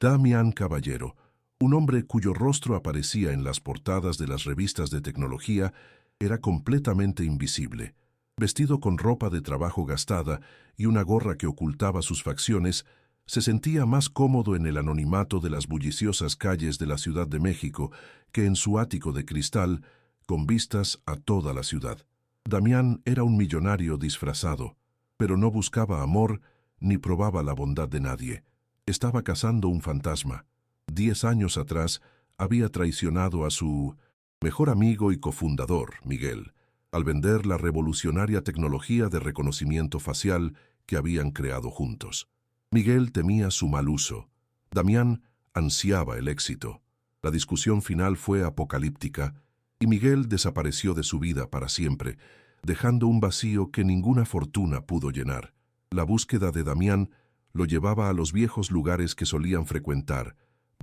Damián Caballero, un hombre cuyo rostro aparecía en las portadas de las revistas de tecnología, era completamente invisible. Vestido con ropa de trabajo gastada y una gorra que ocultaba sus facciones, se sentía más cómodo en el anonimato de las bulliciosas calles de la Ciudad de México que en su ático de cristal, con vistas a toda la ciudad. Damián era un millonario disfrazado, pero no buscaba amor ni probaba la bondad de nadie. Estaba cazando un fantasma. 10 años atrás había traicionado a su mejor amigo y cofundador, Miguel, al vender la revolucionaria tecnología de reconocimiento facial que habían creado juntos. Miguel temía su mal uso. Damián ansiaba el éxito. La discusión final fue apocalíptica y Miguel desapareció de su vida para siempre, dejando un vacío que ninguna fortuna pudo llenar. La búsqueda de Damián lo llevaba a los viejos lugares que solían frecuentar,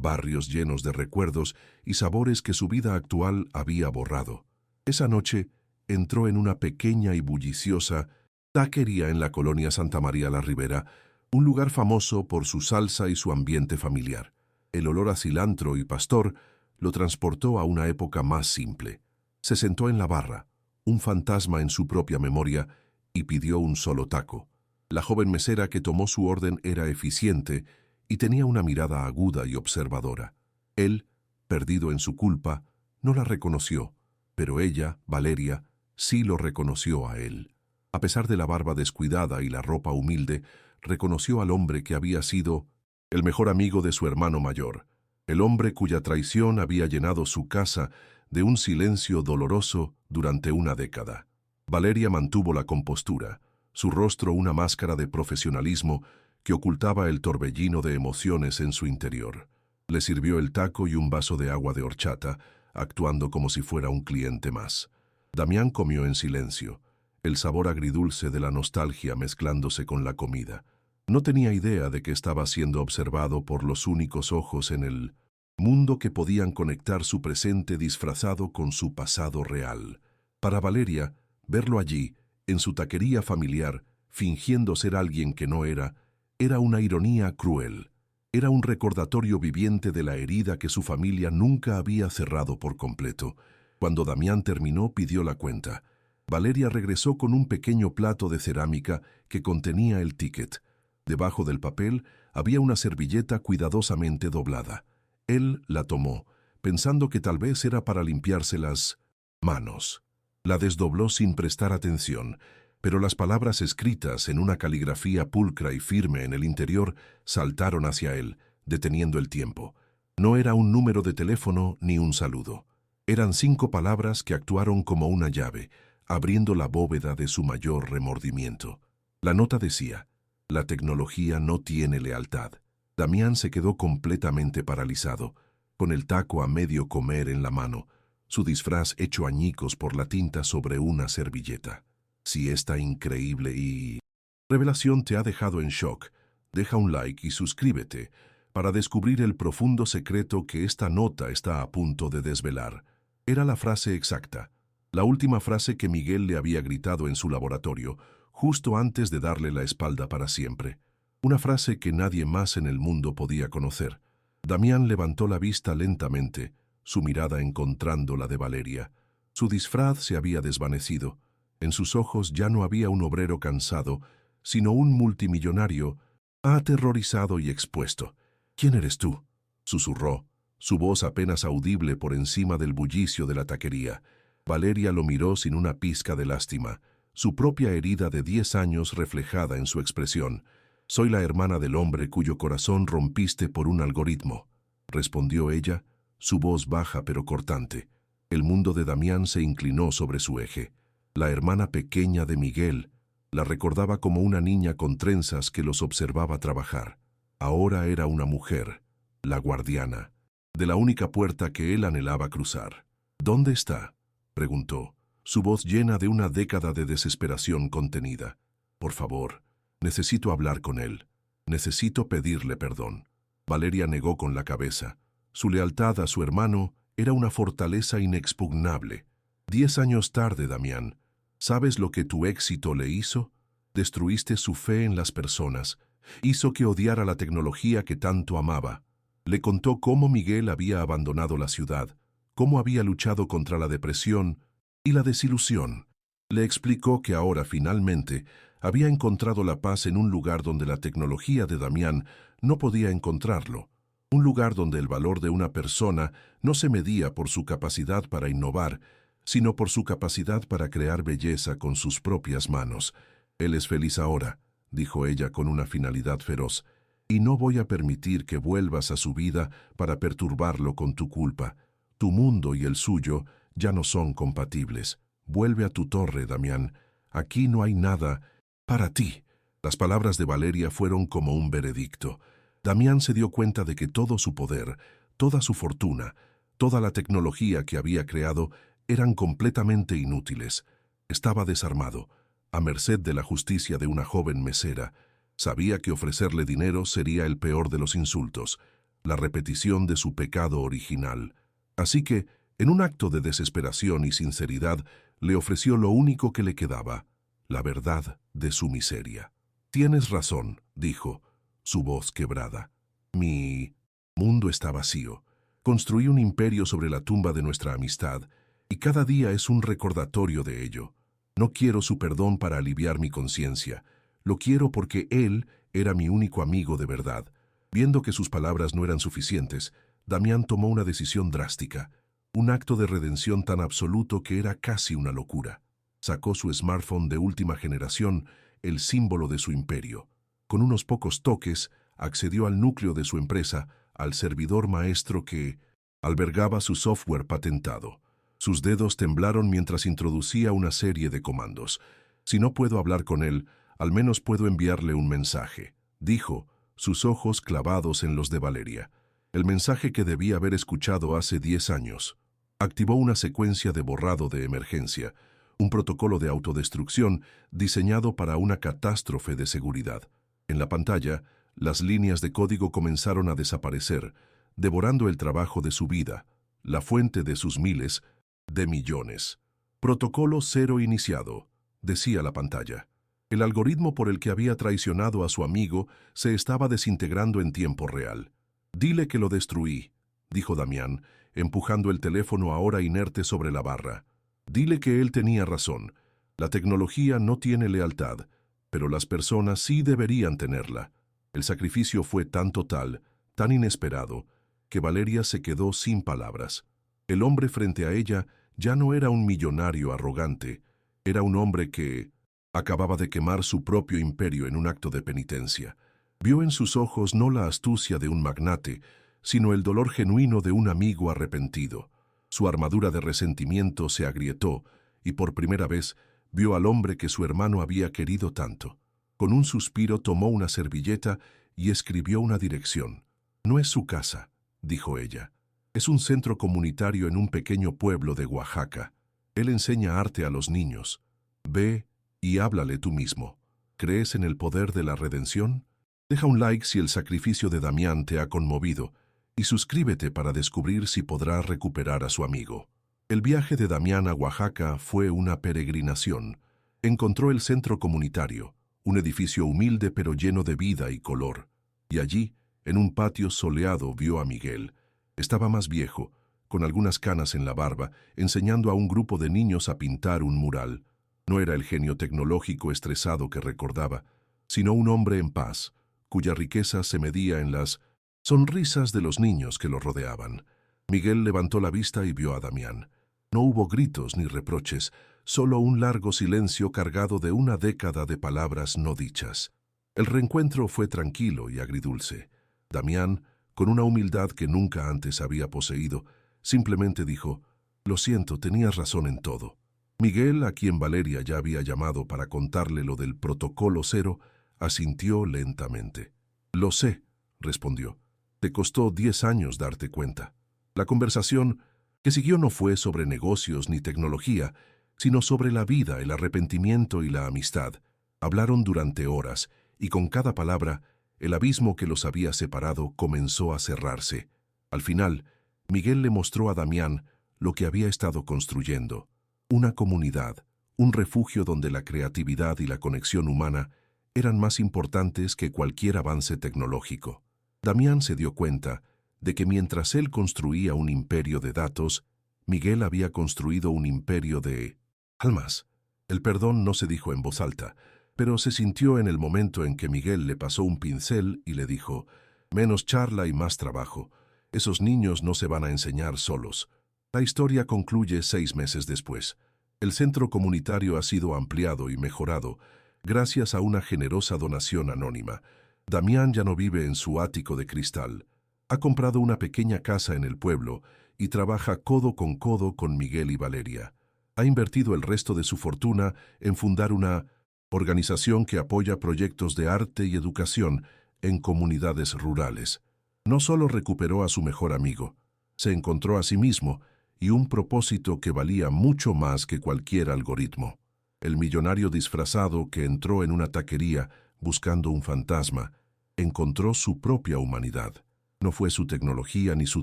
barrios llenos de recuerdos y sabores que su vida actual había borrado. Esa noche entró en una pequeña y bulliciosa taquería en la colonia Santa María la Ribera, un lugar famoso por su salsa y su ambiente familiar. El olor a cilantro y pastor lo transportó a una época más simple. Se sentó en la barra, un fantasma en su propia memoria, y pidió un solo taco. La joven mesera que tomó su orden era eficiente y tenía una mirada aguda y observadora. Él, perdido en su culpa, no la reconoció, pero ella, Valeria, sí lo reconoció a él. A pesar de la barba descuidada y la ropa humilde, reconoció al hombre que había sido el mejor amigo de su hermano mayor, el hombre cuya traición había llenado su casa de un silencio doloroso durante una década. Valeria mantuvo la compostura, su rostro una máscara de profesionalismo que ocultaba el torbellino de emociones en su interior. Le sirvió el taco y un vaso de agua de horchata, actuando como si fuera un cliente más. Damián comió en silencio, el sabor agridulce de la nostalgia mezclándose con la comida. No tenía idea de que estaba siendo observado por los únicos ojos en el mundo que podían conectar su presente disfrazado con su pasado real. Para Valeria, verlo allí, en su taquería familiar, fingiendo ser alguien que no era una ironía cruel. Era un recordatorio viviente de la herida que su familia nunca había cerrado por completo. Cuando Damián terminó, pidió la cuenta. Valeria regresó con un pequeño plato de cerámica que contenía el ticket. Debajo del papel había una servilleta cuidadosamente doblada. Él la tomó, pensando que tal vez era para limpiarse las manos. La desdobló sin prestar atención, pero las palabras escritas en una caligrafía pulcra y firme en el interior saltaron hacia él, deteniendo el tiempo. No era un número de teléfono ni un saludo. Eran 5 palabras que actuaron como una llave, abriendo la bóveda de su mayor remordimiento. La nota decía: la tecnología no tiene lealtad. Damián se quedó completamente paralizado, con el taco a medio comer en la mano, su disfraz hecho añicos por la tinta sobre una servilleta. Si esta increíble y revelación te ha dejado en shock, deja un like y suscríbete para descubrir el profundo secreto que esta nota está a punto de desvelar. Era la frase exacta, la última frase que Miguel le había gritado en su laboratorio, justo antes de darle la espalda para siempre. Una frase que nadie más en el mundo podía conocer. Damián levantó la vista lentamente, su mirada encontrando la de Valeria. Su disfraz se había desvanecido. En sus ojos ya no había un obrero cansado, sino un multimillonario aterrorizado y expuesto. «¿Quién eres tú?», susurró, su voz apenas audible por encima del bullicio de la taquería. Valeria lo miró sin una pizca de lástima, su propia herida de 10 años reflejada en su expresión. «Soy la hermana del hombre cuyo corazón rompiste por un algoritmo», respondió ella, su voz baja pero cortante. El mundo de Damián se inclinó sobre su eje. La hermana pequeña de Miguel la recordaba como una niña con trenzas que los observaba trabajar. Ahora era una mujer, la guardiana, de la única puerta que él anhelaba cruzar. «¿Dónde está?», preguntó, su voz llena de una década de desesperación contenida. «Por favor, necesito hablar con él. Necesito pedirle perdón». Valeria negó con la cabeza. Su lealtad a su hermano era una fortaleza inexpugnable. 10 años tarde, Damián, ¿sabes lo que tu éxito le hizo? Destruiste su fe en las personas. Hizo que odiara la tecnología que tanto amaba. Le contó cómo Miguel había abandonado la ciudad, cómo había luchado contra la depresión y la desilusión. Le explicó que ahora finalmente había encontrado la paz en un lugar donde la tecnología de Damián no podía encontrarlo, un lugar donde el valor de una persona no se medía por su capacidad para innovar, sino por su capacidad para crear belleza con sus propias manos. Él es feliz ahora, dijo ella con una finalidad feroz, y no voy a permitir que vuelvas a su vida para perturbarlo con tu culpa. Tu mundo y el suyo ya no son compatibles. Vuelve a tu torre, Damián. Aquí no hay nada para ti. Las palabras de Valeria fueron como un veredicto. Damián se dio cuenta de que todo su poder, toda su fortuna, toda la tecnología que había creado eran completamente inútiles. Estaba desarmado, a merced de la justicia de una joven mesera. Sabía que ofrecerle dinero sería el peor de los insultos, la repetición de su pecado original. Así que, en un acto de desesperación y sinceridad, le ofreció lo único que le quedaba, la verdad de su miseria. «Tienes razón», dijo, su voz quebrada. «Mi mundo está vacío. Construí un imperio sobre la tumba de nuestra amistad, y cada día es un recordatorio de ello. No quiero su perdón para aliviar mi conciencia. Lo quiero porque él era mi único amigo de verdad». Viendo que sus palabras no eran suficientes, Damián tomó una decisión drástica, un acto de redención tan absoluto que era casi una locura. Sacó su smartphone de última generación, el símbolo de su imperio. Con unos pocos toques, accedió al núcleo de su empresa, al servidor maestro que albergaba su software patentado. Sus dedos temblaron mientras introducía una serie de comandos. «Si no puedo hablar con él, al menos puedo enviarle un mensaje», dijo, sus ojos clavados en los de Valeria. El mensaje que debía haber escuchado hace 10 años. Activó una secuencia de borrado de emergencia, un protocolo de autodestrucción diseñado para una catástrofe de seguridad. En la pantalla, las líneas de código comenzaron a desaparecer, devorando el trabajo de su vida, la fuente de sus miles de millones. «Protocolo cero iniciado», decía la pantalla. El algoritmo por el que había traicionado a su amigo se estaba desintegrando en tiempo real. «Dile que lo destruí», dijo Damián, empujando el teléfono ahora inerte sobre la barra. «Dile que él tenía razón. La tecnología no tiene lealtad, pero las personas sí deberían tenerla». El sacrificio fue tan total, tan inesperado, que Valeria se quedó sin palabras. El hombre frente a ella ya no era un millonario arrogante, era un hombre que acababa de quemar su propio imperio en un acto de penitencia. Vio en sus ojos no la astucia de un magnate, sino el dolor genuino de un amigo arrepentido. Su armadura de resentimiento se agrietó y por primera vez vio al hombre que su hermano había querido tanto. Con un suspiro tomó una servilleta y escribió una dirección. «No es su casa», dijo ella. «Es un centro comunitario en un pequeño pueblo de Oaxaca. Él enseña arte a los niños. Ve y háblale tú mismo. ¿Crees en el poder de la redención? Deja un like si el sacrificio de Damián te ha conmovido y suscríbete para descubrir si podrá recuperar a su amigo». El viaje de Damián a Oaxaca fue una peregrinación. Encontró el centro comunitario, un edificio humilde pero lleno de vida y color. Y allí, en un patio soleado, vio a Miguel. Estaba más viejo, con algunas canas en la barba, enseñando a un grupo de niños a pintar un mural. No era el genio tecnológico estresado que recordaba, sino un hombre en paz, cuya riqueza se medía en las sonrisas de los niños que lo rodeaban. Miguel levantó la vista y vio a Damián. No hubo gritos ni reproches, solo un largo silencio cargado de una década de palabras no dichas. El reencuentro fue tranquilo y agridulce. Damián, con una humildad que nunca antes había poseído, simplemente dijo: «Lo siento, tenías razón en todo». Miguel, a quien Valeria ya había llamado para contarle lo del protocolo cero, asintió lentamente. «Lo sé», respondió. «Te costó 10 años darte cuenta». La conversación que siguió no fue sobre negocios ni tecnología, sino sobre la vida, el arrepentimiento y la amistad. Hablaron durante horas, y con cada palabra, el abismo que los había separado comenzó a cerrarse. Al final, Miguel le mostró a Damián lo que había estado construyendo. Una comunidad, un refugio donde la creatividad y la conexión humana eran más importantes que cualquier avance tecnológico. Damián se dio cuenta de que mientras él construía un imperio de datos, Miguel había construido un imperio de almas. El perdón no se dijo en voz alta, pero se sintió en el momento en que Miguel le pasó un pincel y le dijo: menos charla y más trabajo. Esos niños no se van a enseñar solos. La historia concluye 6 meses después. El centro comunitario ha sido ampliado y mejorado gracias a una generosa donación anónima. Damián ya no vive en su ático de cristal. Ha comprado una pequeña casa en el pueblo y trabaja codo con Miguel y Valeria. Ha invertido el resto de su fortuna en fundar una organización que apoya proyectos de arte y educación en comunidades rurales. No solo recuperó a su mejor amigo, se encontró a sí mismo y un propósito que valía mucho más que cualquier algoritmo. El millonario disfrazado que entró en una taquería buscando un fantasma, encontró su propia humanidad. No fue su tecnología ni su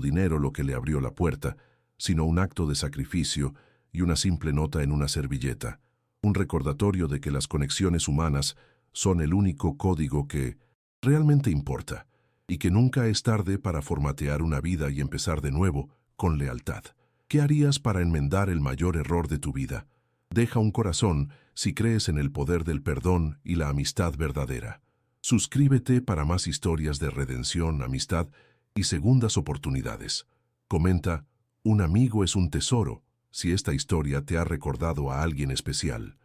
dinero lo que le abrió la puerta, sino un acto de sacrificio y una simple nota en una servilleta, un recordatorio de que las conexiones humanas son el único código que realmente importa, y que nunca es tarde para formatear una vida y empezar de nuevo con lealtad. ¿Qué harías para enmendar el mayor error de tu vida? Deja un corazón si crees en el poder del perdón y la amistad verdadera. Suscríbete para más historias de redención, amistad y segundas oportunidades. Comenta: un amigo es un tesoro, si esta historia te ha recordado a alguien especial.